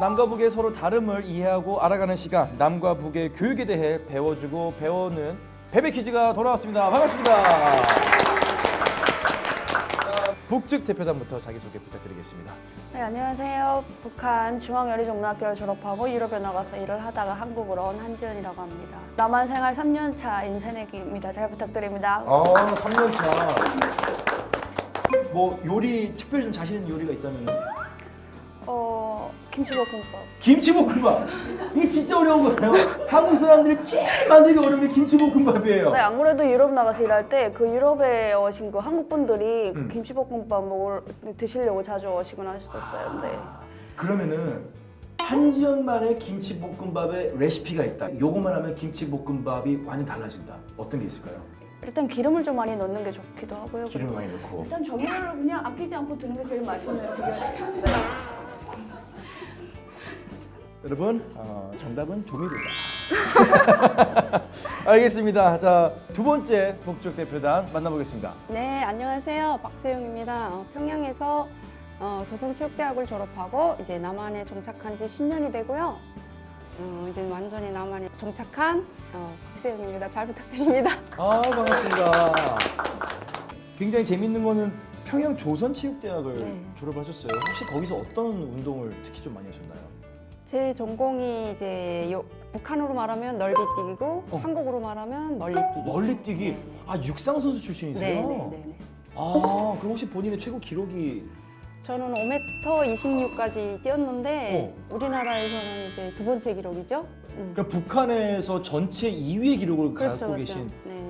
남과 북의 서로 다름을 이해하고 알아가는 시간, 남과 북의 교육에 대해 배워주고 배우는 베베 퀴즈가 돌아왔습니다. 반갑습니다. 북측 대표단부터 자기소개 부탁드리겠습니다. 네, 안녕하세요. 북한 중앙여리종문학교를 졸업하고 유럽에 나가서 일을 하다가 한국으로 온 한지연이라고 합니다. 남한 생활 3년 차인 새내기입니다. 잘 부탁드립니다. 3년 차. 뭐 요리 특별히 좀 자신 있는 요리가 있다면? 김치볶음밥. 김치볶음밥. 이게 진짜 어려운 거예요. 한국 사람들이 제일 만들기 어려운 게 김치볶음밥이에요. 네, 안 그래도 유럽 나가서 일할 때 그 유럽에 오신 그 한국 분들이 그 김치볶음밥 드시려고 자주 오시곤 하셨었어요. 네. 그러면은 한지연만의 김치볶음밥의 레시피가 있다. 요것만 하면 김치볶음밥이 완전 달라진다. 어떤 게 있을까요? 일단 기름을 좀 많이 넣는 게 좋기도 하고요. 기름을 많이 넣고. 일단 조미료를 그냥 아끼지 않고 드는 게 제일 맛있는 비결이에요. 네. 여러분, 정답은 조미료다. 알겠습니다. 자, 두 번째 북쪽 대표단 만나보겠습니다. 네, 안녕하세요. 박세용입니다. 평양에서 조선체육대학을 졸업하고 이제 남한에 정착한 지 10년이 되고요. 이제 완전히 남한에 정착한 박세용입니다. 잘 부탁드립니다. 반갑습니다. 굉장히 재밌는 거는 평양 조선체육대학을 네. 졸업하셨어요. 혹시 거기서 어떤 운동을 특히 좀 많이 하셨나요? 제 전공이 이제 북한으로 말하면 넓이뛰기고 한국으로 말하면 멀리뛰기. 멀리뛰기. 네. 육상 선수 출신이세요? 네. 그럼 혹시 본인의 최고 기록이? 저는 5m 26까지 뛰었는데 우리나라에서는 이제 두 번째 기록이죠. 그러니까 북한에서 전체 2위의 기록을 그렇죠, 갖고 그렇죠. 계신. 네.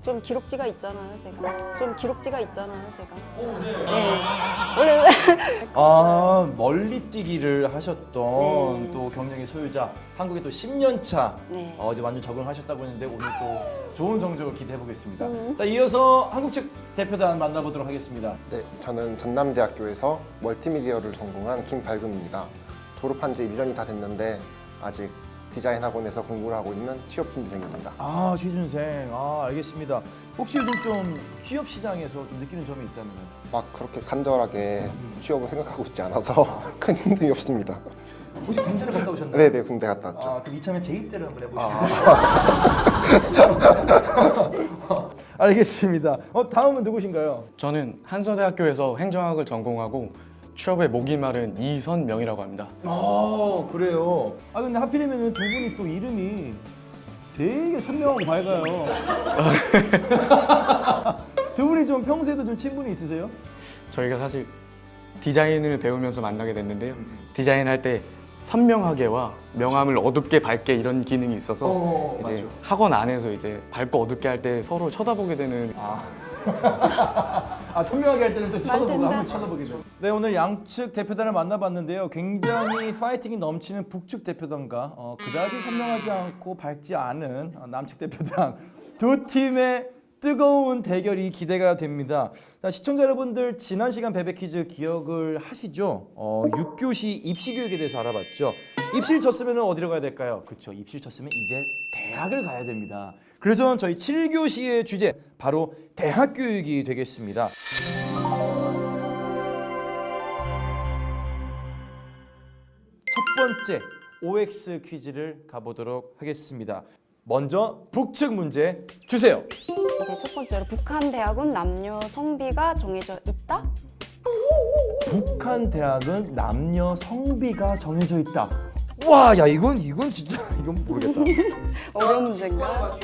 좀 기록지가 있잖아요, 제가. 네. 원래 멀리뛰기를 하셨던 네. 또 경력의 소유자, 한국에 또 10년 차 네. 이제 완전 적응하셨다고 했는데 오늘 또 좋은 성적을 기대해 보겠습니다. 자, 이어서 한국 측 대표단 만나보도록 하겠습니다. 네, 저는 전남대학교에서 멀티미디어를 전공한 김발금입니다. 졸업한 지 1년이 다 됐는데 아직 디자인 학원에서 공부를 하고 있는 취업 준비생입니다. 취준생. 알겠습니다. 혹시 요즘 좀 취업 시장에서 좀 느끼는 점이 있다면? 막 그렇게 간절하게 취업을 생각하고 있지 않아서 큰 힘듦이 없습니다. 혹시 군대를 갔다 오셨나요? 네네, 군대 갔다 왔죠. 그럼 이참에 재입대를 한번 해보시죠. 알겠습니다. 다음은 누구신가요? 저는 한서대학교에서 행정학을 전공하고 취업에 목이 마른 이선명이라고 합니다. 그래요. 근데 하필이면 두 분이 또 이름이 되게 선명하고 밝아요. 두 분이 좀 평소에도 좀 친분이 있으세요? 저희가 사실 디자인을 배우면서 만나게 됐는데요. 디자인할 때 선명하게와 명암을 어둡게 밝게 이런 기능이 있어서 이제 맞죠. 학원 안에서 이제 밝고 어둡게 할 때 서로 쳐다보게 되는 선명하게 할 때는 또 쳐다보고 된다. 한번 쳐다보게 되죠. 네, 오늘 양측 대표단을 만나봤는데요. 굉장히 파이팅이 넘치는 북측 대표단과 그다지 선명하지 않고 밝지 않은 남측 대표단 두 팀의 뜨거운 대결이 기대가 됩니다. 자, 시청자 여러분들 지난 시간 베베 퀴즈 기억을 하시죠? 6교시 입시 교육에 대해서 알아봤죠. 입시를 쳤으면 어디로 가야 될까요? 그렇죠. 입시를 쳤으면 이제 대학을 가야 됩니다. 그래서 저희 7교시의 주제 바로 대학 교육이 되겠습니다. 첫 번째 OX 퀴즈를 가보도록 하겠습니다. 먼저 북측 문제 주세요. 이제 첫 번째로 북한 대학은 남녀 성비가 정해져 있다? 북한 대학은 남녀 성비가 정해져 있다. 와, 야 이건 진짜 이건 모르겠다. 어려운 문제인가?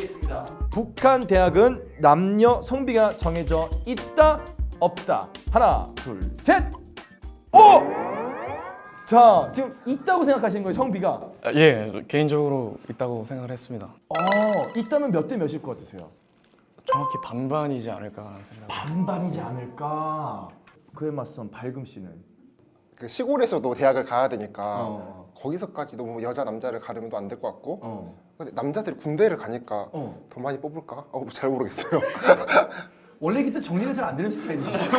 북한 대학은 남녀 성비가 정해져 있다, 없다. 하나, 둘, 셋. 자, 지금 있다고 생각하시는 거예요, 성비가? 예, 개인적으로 있다고 생각을 했습니다. 있다면 몇 대 몇일 것 같으세요? 정확히 반반이지 않을까라는 생각. 반반이지 않을까. 그에 맞선 발금 씨는? 그 시골에서도 대학을 가야 되니까 거기서까지 너무 여자 남자를 가르면 안 될 것 같고 어. 근데 남자들이 군대를 가니까 어. 더 많이 뽑을까? 잘 모르겠어요. 원래 진짜 정리가 잘 안 되는 스타일이시죠?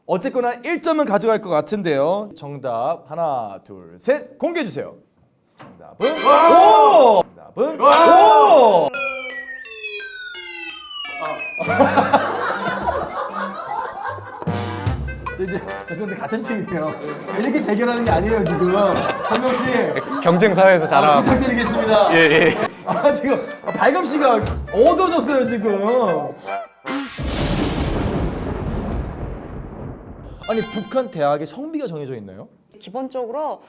어쨌거나 1점은 가져갈 것 같은데요. 정답 하나, 둘, 셋 공개해 주세요. 정답은 오! 정답은 오! 이제 죄송한데 같은 팀이에요. 이렇게 대결하는 게 아니에요 지금. 선명 씨 경쟁 사회에서 자라. 부탁드리겠습니다. 예, 예. 지금 발금 씨가 어두워졌어요 지금. 아니 북한 대학의 성비가 정해져 있나요? 기본적으로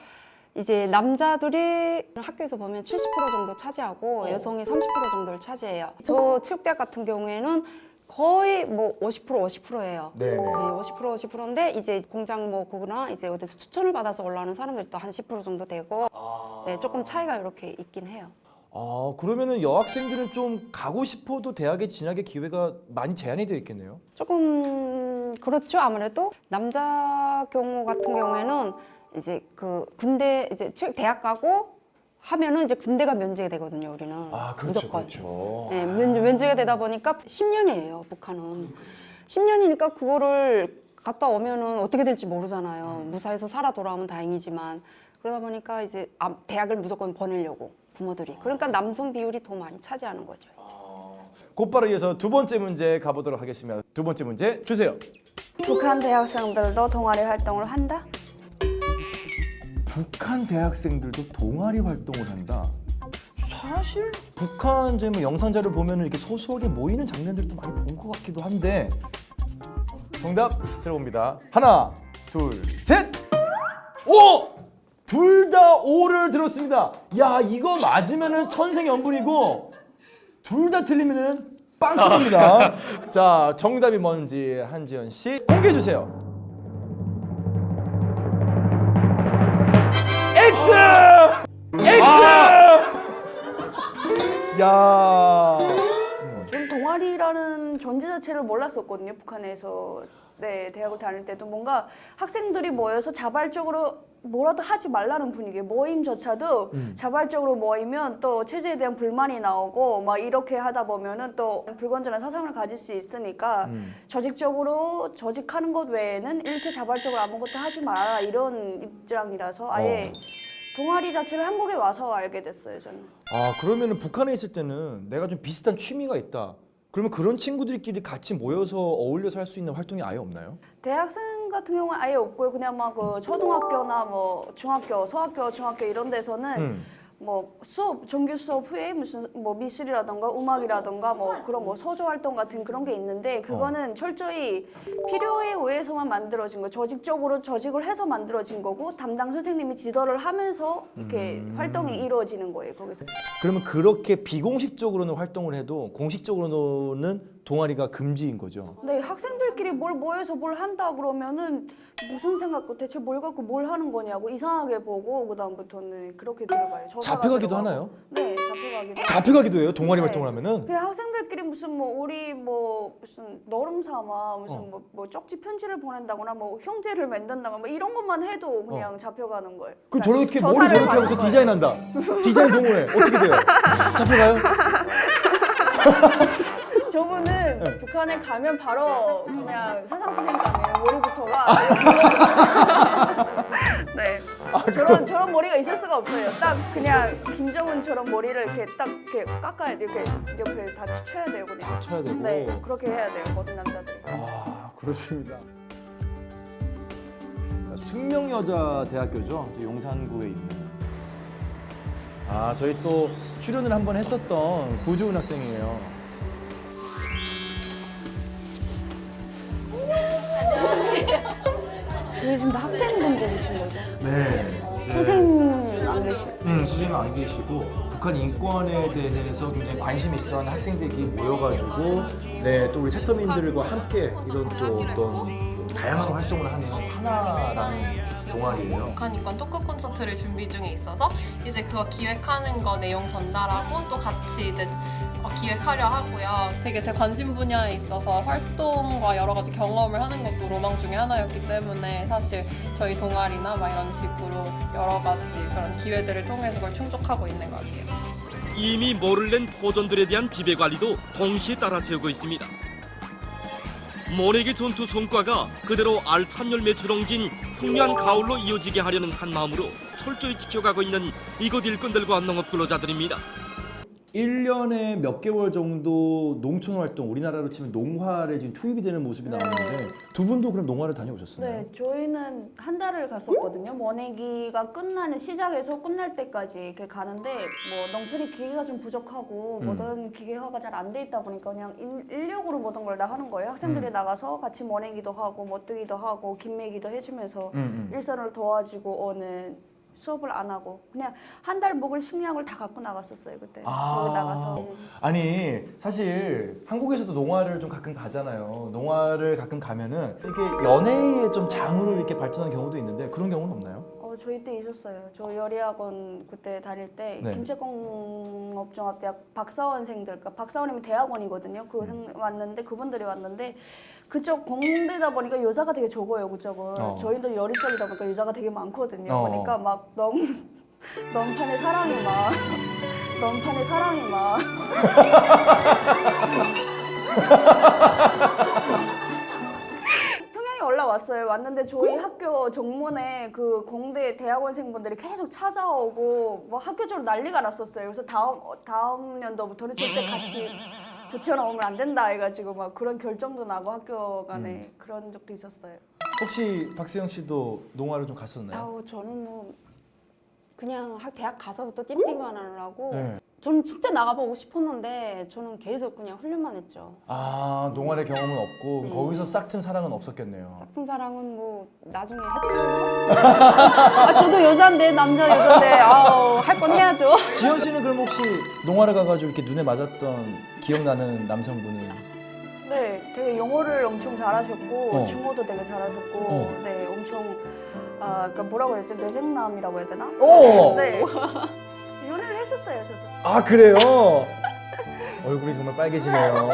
이제 남자들이 학교에서 보면 70% 정도 차지하고 여성이 30% 정도를 차지해요. 저 체육대학 같은 경우에는 거의 뭐 50%예요. 네네. 50%인데 이제 공장 뭐 거구나 이제 어디서 추천을 받아서 올라오는 사람들이 또 한 10% 정도 되고 네, 조금 차이가 이렇게 있긴 해요. 아 그러면은 여학생들은 좀 가고 싶어도 대학에 진학의 기회가 많이 제한이 되어 있겠네요. 조금 그렇죠. 아무래도 남자 경우 같은 경우에는 이제 그 군대 이제 대학 가고 하면은 이제 군대가 면제가 되거든요. 우리는 무조건. 네, 면제가 되다 보니까 10년이에요. 북한은 10년이니까 그거를 갔다 오면은 어떻게 될지 모르잖아요. 무사해서 살아 돌아오면 다행이지만 그러다 보니까 이제 대학을 무조건 보내려고 부모들이. 그러니까 남성 비율이 더 많이 차지하는 거죠. 이제. 곧바로 이어서 두 번째 문제 가보도록 하겠습니다. 두 번째 문제 주세요. 북한 대학생들도 동아리 활동을 한다? 북한 대학생들도 동아리 활동을 한다. 사실 북한 이제 뭐 영상자를 보면 이렇게 소소하게 모이는 장면들도 많이 본 것 같기도 한데 정답 들어봅니다. 하나, 둘, 셋. 오! 둘 다 오를 들었습니다. 야 이거 맞으면은 천생연분이고 둘 다 틀리면은 빵점입니다. 자 정답이 뭔지 한지연 씨 공개해 주세요. X! 야. 전 동아리라는 존재 자체를 몰랐었거든요. 북한에서 대학을 다닐 때도 뭔가 학생들이 모여서 자발적으로 뭐라도 하지 말라는 분위기. 모임조차도 자발적으로 모이면 또 체제에 대한 불만이 나오고 막 이렇게 하다 보면은 또 불건전한 사상을 가질 수 있으니까 조직적으로 조직하는 것 외에는 일체 자발적으로 아무것도 하지 말아라 이런 입장이라서 아예 동아리 자체를 한국에 와서 알게 됐어요, 저는. 아 그러면은 북한에 있을 때는 내가 좀 비슷한 취미가 있다. 그러면 그런 친구들끼리 같이 모여서 어울려서 할 수 있는 활동이 아예 없나요? 대학생 같은 경우는 아예 없고요. 그냥 막 그 초등학교나 뭐 중학교, 소학교, 중학교 이런 데서는 뭐 수업, 정규 수업 후에 무슨 뭐 미술이라던가 음악이라던가 뭐 그런 뭐 소조 활동 같은 그런 게 있는데 그거는 철저히 필요에 의해서만 만들어진 거. 조직적으로 조직을 해서 만들어진 거고 담당 선생님이 지도를 하면서 이렇게 활동이 이루어지는 거예요, 거기서. 그러면 그렇게 비공식적으로는 활동을 해도 공식적으로는 동아리가 금지인 거죠. 근데 학생들끼리 뭘 모여서 뭘 한다 그러면은 무슨 생각고 대체 뭘 갖고 뭘 하는 거냐고 이상하게 보고 그다음부터는 그렇게 들어가요. 잡혀가기도 들어가고. 하나요? 네, 잡혀가기도. 잡혀가기도 해요. 동아리 네. 활동을 하면은. 그냥 학생들끼리 무슨 뭐 우리 뭐 무슨 너름 삼아 무슨 뭐 쪽지 편지를 보낸다거나 뭐 형제를 맺는다거나 뭐 이런 것만 해도 그냥 잡혀가는 거예요. 그 그러니까 저렇게 머리 조사를 저렇게 받는 하고서 거예요. 디자인한다. 디자인 동호회 어떻게 돼요? 잡혀가요? 저분은 북한에 가면 바로 그냥 사상투쟁감이에요. 머리부터가. 네. 저런 머리가 있을 수가 없어요. 딱 그냥 김정은처럼 머리를 이렇게 딱 이렇게 깎아야 돼. 이렇게 다 쳐야 돼요, 그냥. 다 쳐야 되고. 네, 그렇게 해야 돼요, 모든 남자들이. 아 그렇습니다. 숙명여자대학교죠. 용산구에 있는. 아 저희 또 출연을 한번 했었던 구주은 학생이에요. 이게 지금 다 학생분들이신 거죠? 네. 선생님은 안 계시고. 선생님은 안 계시고 북한 인권에 대해서 굉장히 관심이 있어하는 학생들끼리 모여가지고 또 우리 세터민들과 함께 이런 또 어떤 다양한 활동을 하는 하나라는 동아리예요. 북한 인권 토크 콘서트를 준비 중에 있어서 이제 그거 기획하는 거 내용 전달하고 또 같이 이제 기획하려 하고요. 되게 제 관심 분야에 있어서 활동과 여러 가지 경험을 하는 것도 로망 중에 하나였기 때문에 사실 저희 동아리나 막 이런 식으로 여러 가지 그런 기회들을 통해서 그걸 충족하고 있는 것 같아요. 이미 모를 낸 포전들에 대한 지배 관리도 동시에 따라 세우고 있습니다. 모내기 전투 성과가 그대로 알찬 열매 주렁진 풍요한 가을로 이어지게 하려는 한 마음으로 철저히 지켜가고 있는 이곳 일꾼들과 농업 근로자들입니다. 1년에 몇 개월 정도 농촌 활동, 우리나라로 치면 농활에 지금 투입이 되는 모습이 나오는데 두 분도 그럼 농활을 다녀오셨어요? 네, 저희는 한 달을 갔었거든요. 모내기가 끝나는 시작에서 끝날 때까지 이렇게 가는데 뭐 농촌이 기계가 좀 부족하고 모든 기계화가 잘 안 돼 있다 보니까 그냥 인력으로 모든 걸 다 하는 거예요. 학생들이 나가서 같이 모내기도 하고 못뜨기도 하고 김매기도 해주면서 일선을 도와주고 오는 수업을 안 하고 그냥 한 달 먹을 식량을 다 갖고 나갔었어요 그때. 거기 나가서. 아니 사실 한국에서도 농활을 좀 가끔 가잖아요. 농활을 가끔 가면은 이렇게 연애의 좀 장으로 이렇게 발전하는 경우도 있는데 그런 경우는 없나요? 저희 때 있었어요. 저 요리학원 그때 다닐 때 네. 김제공업종합대학 박사원생들, 그러니까 박사원이면 대학원이거든요. 왔는데 그분들이 왔는데 그쪽 공대다 보니까 여자가 되게 적어요. 그쪽은. 저희도 요리 쪽이다 보니까 여자가 되게 많거든요. 그러니까 막 넘판의 사랑이 막 넘판의 사랑이 막 평양에 올라왔어요. 왔는데 저희 학교 정문에 그 공대 대학원생분들이 계속 찾아오고 뭐 학교적으로 난리가 났었어요. 그래서 다음 연도부터는 절대 같이 붙여놓으면 안 된다 해가지고 막 그런 결정도 나고 학교 간에 그런 적도 있었어요. 혹시 박세영 씨도 농활을 좀 갔었나요? 아우 저는 뭐 그냥 대학 가서부터 띠띠만 하느라고 네. 저는 진짜 나가보고 싶었는데 저는 계속 그냥 훈련만 했죠. 아 농활의 경험은 없고 네. 거기서 싹튼 사랑은 없었겠네요. 싹튼 사랑은 뭐 나중에 했죠. 아, 저도 여잔데 남자 여잔데 할 건 해야죠. 지현 씨는 그럼 혹시 농활에 가가지고 이렇게 눈에 맞았던 기억나는 남성분은? 네, 되게 영어를 엄청 잘하셨고 어. 중어도 되게 잘하셨고 어. 네, 엄청 그러니까 뭐라고 해야지 뇌생남이라고 해야 되나? 오! 네, 연애를 했었어요 저도. 아 그래요? 얼굴이 정말 빨개지네요.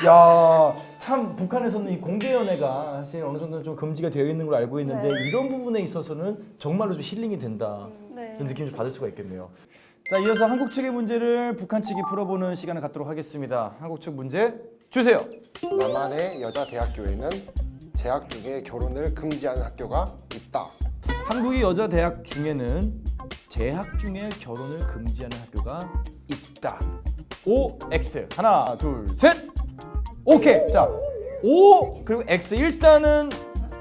야, 참 북한에서는 이 공개 연애가 사실 어느 정도는 좀 금지가 되어 있는 걸로 알고 있는데 네. 이런 부분에 있어서는 정말로 좀 힐링이 된다. 네. 그런 느낌을 좀 받을 수가 있겠네요. 자, 이어서 한국 측의 문제를 북한 측이 풀어보는 시간을 갖도록 하겠습니다. 한국 측 문제 주세요. 남한의 여자 대학교에는 재학 중에 결혼을 금지하는 학교가 있다. 한국의 여자 대학 중에는 재학 중에 결혼을 금지하는 학교가 있다. O, X. 하나, 둘, 셋. 오케이. 자, O 그리고 X. 일단은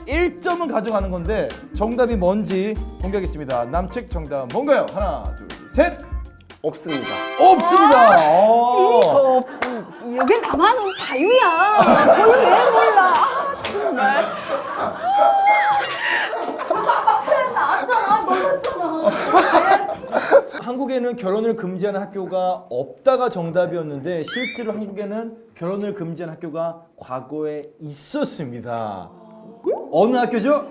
1점은 가져가는 건데 정답이 뭔지 공개하겠습니다. 남측 정답 뭔가요? 하나, 둘, 셋. 없습니다. 없습니다. 여긴 나만은 자유야. 그걸 왜 몰라? 정말. 벌써 아까 표현 나왔잖아. 놀랐잖아. 한국에는 결혼을 금지하는 학교가 없다가 정답이었는데 실제로 한국에는 결혼을 금지하는 학교가 과거에 있었습니다. 어느 학교죠?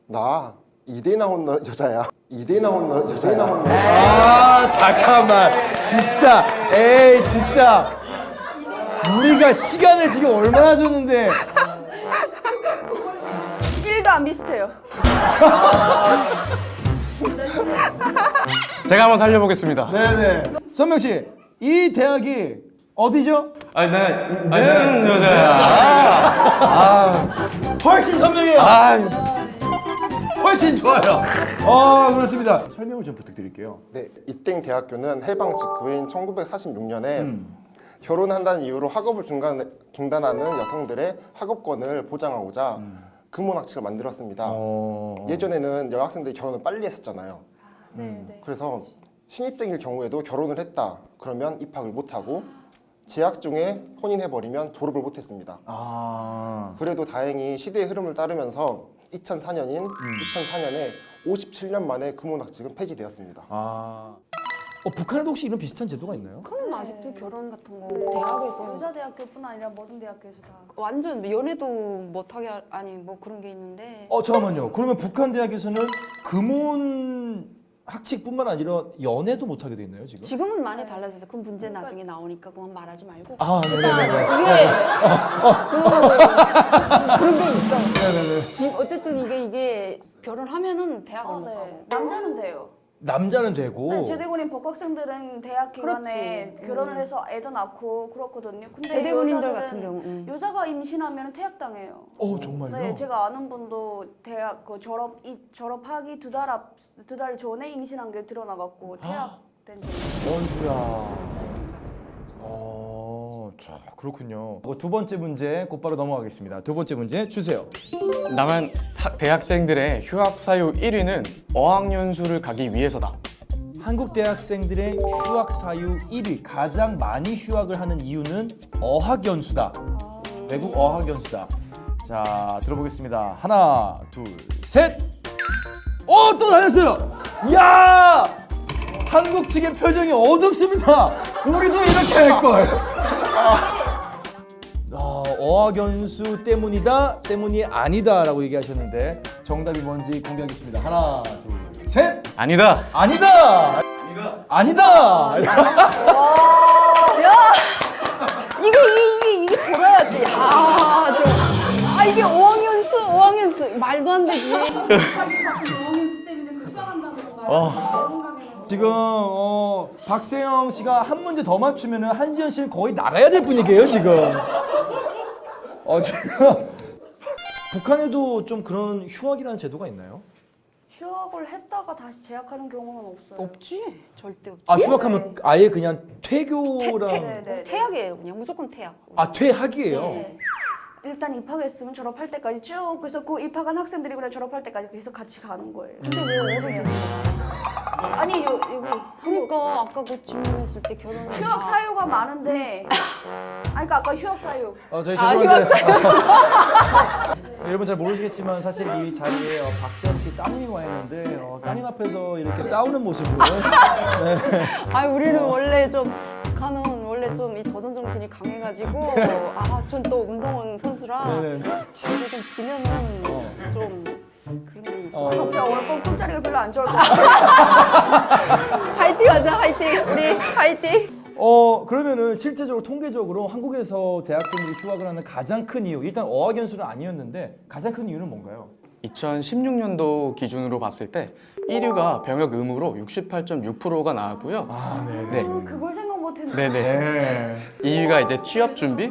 나 이대 나온 여자야. 이대 나온 여자야. 아 잠깐만 진짜 에이 진짜 우리가 시간을 지금 얼마나 줬는데 1도 안 비슷해요. 제가 한번 살려보겠습니다. 네네 선명 씨 이 대학이 어디죠? 나는 여자야. 훨씬 선명해요. 훨씬 좋아요. 그렇습니다. 설명을 좀 부탁드릴게요. 네, 이땡 대학교는 해방 직후인 1946년에 결혼한다는 이유로 학업을 중단하는 여성들의 학업권을 보장하고자 금혼학칙을 만들었습니다. 예전에는 여학생들이 결혼을 빨리 했었잖아요. 네. 그래서 신입생일 경우에도 결혼을 했다 그러면 입학을 못하고 재학 중에 혼인해버리면 졸업을 못했습니다. 그래도 다행히 시대의 흐름을 따르면서 2004년에 57년 만에 금혼학칙은 폐지되었습니다. 북한에도 혹시 이런 비슷한 제도가 있나요? 그럼 아직도 결혼 같은 거 대학에서 여자 대학교뿐 아니라 모든 대학교에서 다. 완전 연애도 못하게 아니 뭐 그런 게 있는데 잠깐만요. 그러면 북한 대학에서는 금혼 학칙뿐만 아니라 연애도 못하게 돼 있나요 지금? 지금은 많이 달라졌어요. 그럼 문제 나중에 나오니까 그건 말하지 말고 네네네. 이게 그런 게 있어. 네네네. 지금 어쨌든 이게 결혼하면은 대학을 못 네. 가고 남자는 돼요. 남자는 되고. 네, 제대군인 복학생들은 대학 기간에 그렇지. 결혼을 해서 애도 낳고 그렇거든요. 근데 제대군인들 여자들은 같은 경우 여자가 임신하면 퇴학당해요. 정말요? 네, 제가 아는 분도 대학 졸업하기 두 달 전에 임신한 게 드러나갖고 된 적이 어이구야. 자, 그렇군요. 두 번째 문제 곧바로 넘어가겠습니다. 두 번째 문제 주세요. 남한 대학생들의 휴학 사유 1위는 어학연수를 가기 위해서다. 한국 대학생들의 휴학 사유 1위, 가장 많이 휴학을 하는 이유는 어학연수다. 외국 어학연수다. 자, 들어보겠습니다. 하나, 둘, 셋. 또 달렸어요. 야! 한국 측의 표정이 어둡습니다. 우리도 이렇게 할 걸. 어학연수 때문이 아니다라고 얘기하셨는데 정답이 뭔지 공개하겠습니다. 하나, 둘, 셋. 아니다. 아니다. 아니다. 이게 돌아야지. 이게 5학년수 말도 안 되지. 5학년수 때문에 그 휴학한다는 거 내 생각에는. 지금 박세영 씨가 한 문제 더 맞추면은 한지연 씨는 거의 나가야 될 분위기예요 지금. 지금 북한에도 좀 그런 휴학이라는 제도가 있나요? 휴학을 했다가 다시 재학하는 경우는 없어요. 없지. 절대 없지. 휴학하면 아예 그냥 퇴교랑 네. 퇴학이에요. 그냥 무조건 퇴학. 퇴학이에요. 네. 일단 입학했으면 졸업할 때까지 쭉 그래서 그 입학한 학생들이 그냥 졸업할 때까지 계속 같이 가는 거예요. 근데 왜 어른이 아니 여기 그러니까 아까 그 질문했을 때 결혼을 휴학 사유가 많은데 그러니까 아까 휴학 사유 저희 죄송한데 여러분 잘 모르시겠지만 사실 이 자리에 박세영 씨 따님이 와 있는데 따님 앞에서 이렇게 싸우는 모습을 우리는 원래 좀 북한은 원래 좀 이 도전 정신이 강해가지고 전 또 운동원 선수라 네네. 이게 좀 지면은 좀 그런 게 있어. 갑자기 오늘 꿈자리가 별로 안 좋을 것 같아요. 화이팅 하자 화이팅 우리 화이팅. 그러면은 실제적으로 통계적으로 한국에서 대학생들이 휴학을 하는 가장 큰 이유, 일단 어학연수는 아니었는데 가장 큰 이유는 뭔가요? 2016년도 기준으로 봤을 때 1위가 병역 의무로 68.6%가 나왔고요. 네. 그걸 생각 못했는데. 네네. 네. 2위가 이제 취업 준비,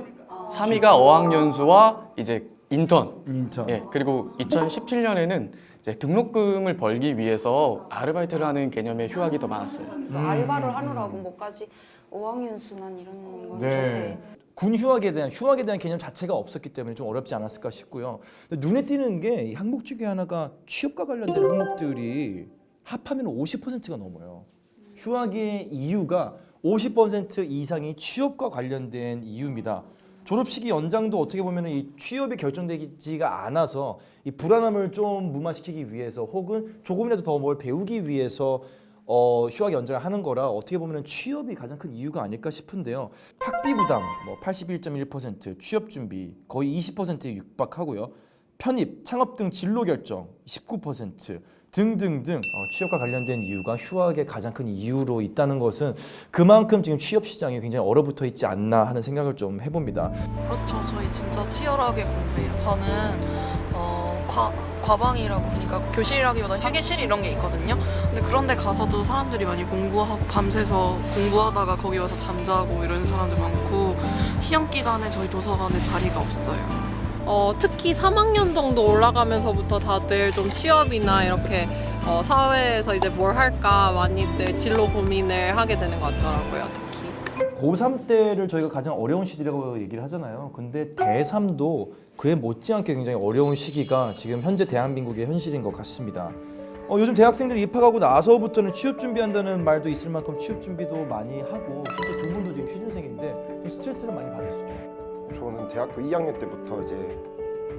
3위가 어학연수와 이제 인턴. 예, 그리고 2017년에는 이제 등록금을 벌기 위해서 아르바이트를 하는 개념의 휴학이 더 많았어요. 알바를 하느라고 뭐까지 5학년수 난 이런 건 네. 군 휴학에 대한 개념 자체가 없었기 때문에 좀 어렵지 않았을까 싶고요. 근데 눈에 띄는 게 이 항목 중에 하나가 취업과 관련된 항목들이 합하면 50%가 넘어요. 휴학의 이유가 50% 이상이 취업과 관련된 이유입니다. 졸업시기 연장도 어떻게 보면 이 취업이 결정되지가 않아서 이 불안함을 좀 무마시키기 위해서 혹은 조금이라도 더 뭘 배우기 위해서 휴학 연장을 하는 거라 어떻게 보면 취업이 가장 큰 이유가 아닐까 싶은데요. 학비 부담 81.1%, 취업 준비 거의 20%에 육박하고요. 편입, 창업 등 진로 결정 19% 등등등 취업과 관련된 이유가 휴학의 가장 큰 이유로 있다는 것은 그만큼 지금 취업 시장이 굉장히 얼어붙어 있지 않나 하는 생각을 좀 해봅니다. 그렇죠. 저희 진짜 치열하게 공부해요. 저는 과방이라고 그러니까 교실이라기보다 휴게실 이런 게 있거든요. 근데 그런 데 가서도 사람들이 많이 공부하고 밤새서 공부하다가 거기 와서 잠자고 이런 사람들 많고 시험 기간에 저희 도서관에 자리가 없어요. 특히 3학년 정도 올라가면서부터 다들 좀 취업이나 이렇게 사회에서 이제 뭘 할까 많이들 진로 고민을 하게 되는 것 같더라고요. 특히. 고3 때를 저희가 가장 어려운 시기라고 얘기를 하잖아요. 근데 대3도 그에 못지않게 굉장히 어려운 시기가 지금 현재 대한민국의 현실인 것 같습니다. 요즘 대학생들이 입학하고 나서부터는 취업 준비한다는 말도 있을 만큼 취업 준비도 많이 하고 실제 두 분도 지금 취준생인데 좀 스트레스를 많이 받으시죠? 저는 대학교 2학년 때부터 이제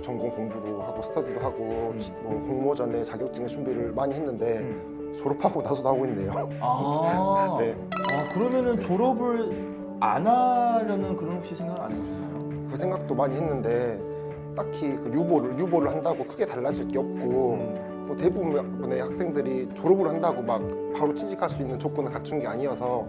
전공 공부도 하고 스터디도 하고 뭐 공모전에 자격증 준비를 많이 했는데 졸업하고 나서도 하고 있네요. 네. 그러면은 졸업을 안 하려는 그런 혹시 생각 안 해보셨나요? 그 생각도 많이 했는데 딱히 그 유보를 한다고 크게 달라질 게 없고 또 대부분의 학생들이 졸업을 한다고 막 바로 취직할 수 있는 조건을 갖춘 게 아니어서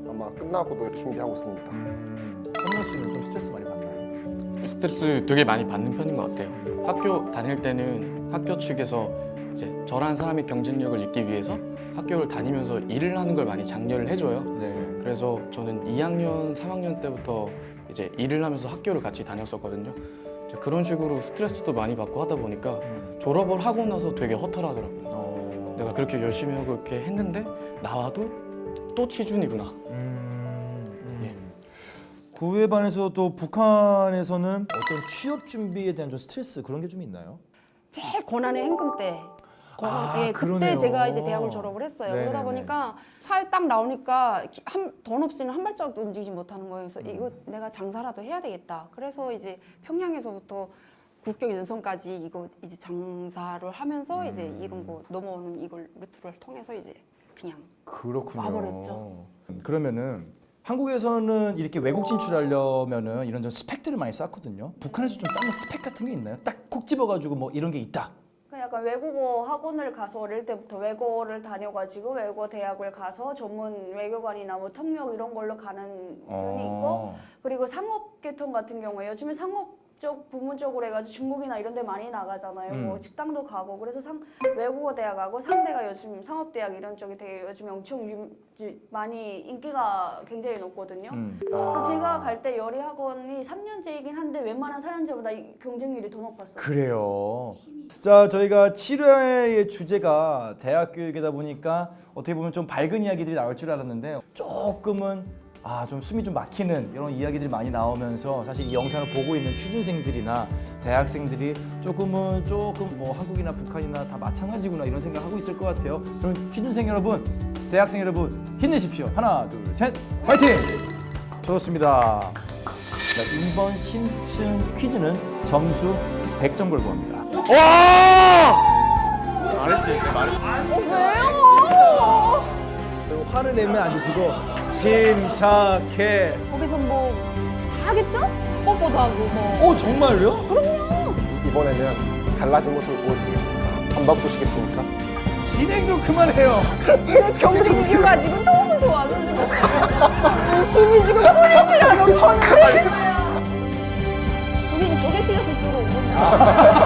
아마 끝나고도 준비하고 있습니다. 선명 씨는 좀 스트레스 많이 받나요? 스트레스 되게 많이 받는 편인 것 같아요. 학교 다닐 때는 학교 측에서 이제 저라는 사람의 경쟁력을 잇기 위해서 학교를 다니면서 일을 하는 걸 많이 장려를 해줘요. 네. 그래서 저는 2학년, 3학년 때부터 이제 일을 하면서 학교를 같이 다녔었거든요. 이제 그런 식으로 스트레스도 많이 받고 하다 보니까 졸업을 하고 나서 되게 허탈하더라고요. 내가 그렇게 열심히 하고 이렇게 했는데 나와도 또 취준이구나. 그에 반해서도 북한에서는 어떤 취업 준비에 대한 좀 스트레스 그런 게 좀 있나요? 제일 고난의 행군 때. 그때 그러네요. 제가 이제 대학을 졸업을 했어요. 그러다 네네네. 보니까 사회 딱 나오니까 돈 없이는 한 발짝도 움직이지 못하는 거예요. 그래서 이거 내가 장사라도 해야 되겠다. 그래서 이제 평양에서부터 국경 연선까지 이거 이제 장사를 하면서 이제 이런 거 넘어오는 이걸 루트를 통해서 이제 그냥 그렇군요. 와버렸죠. 그러면은 한국에서는 이렇게 외국 진출하려면은 이런 좀 스펙들을 많이 쌓거든요. 북한에서 좀 쌓는 스펙 같은 게 있나요? 딱 콕 집어가지고 뭐 이런 게 있다. 약간 외국어 학원을 가서 어릴 때부터 외고를 다녀가지고 외고 대학을 가서 전문 외교관이나 뭐 통역 이런 걸로 가는 편이 있고, 그리고 상업계통 같은 경우에 요즘에 상업 쪽 부문 쪽으로 해가지고 중국이나 이런 데 많이 나가잖아요. 뭐 식당도 가고 그래서 외국어 대학하고 상대가 요즘 상업대학 이런 쪽이 되게 요즘 엄청 많이 인기가 굉장히 높거든요. 그래서 제가 갈 때 요리 학원이 3년제이긴 한데 웬만한 4년제보다 경쟁률이 더 높았어요. 그래요. 자, 저희가 7회의 주제가 대학 교육이다 보니까 어떻게 보면 좀 밝은 이야기들이 나올 줄 알았는데 조금은 좀 숨이 좀 막히는 이런 이야기들이 많이 나오면서 사실 이 영상을 보고 있는 취준생들이나 대학생들이 조금 뭐 한국이나 북한이나 다 마찬가지구나 이런 생각하고 있을 것 같아요. 그럼 취준생 여러분, 대학생 여러분 힘내십시오. 하나, 둘, 셋, 파이팅! 좋습니다. 자, 이번 심층 퀴즈는 점수 100점 걸고 합니다. 화를 내면 안 드시고 침착해. 거기서 뭐 다 하겠죠? 뽀뽀도 하고 뭐. 정말요? 이번에는 달라진 모습을 보여드리겠습니다. 안 바꾸시겠습니까? 진행 좀 그만해요. 경쟁 이겨가지고 너무 좋아서 지금 웃음이 지금 끊이질 않아. 저게 실렸을 줄 알고.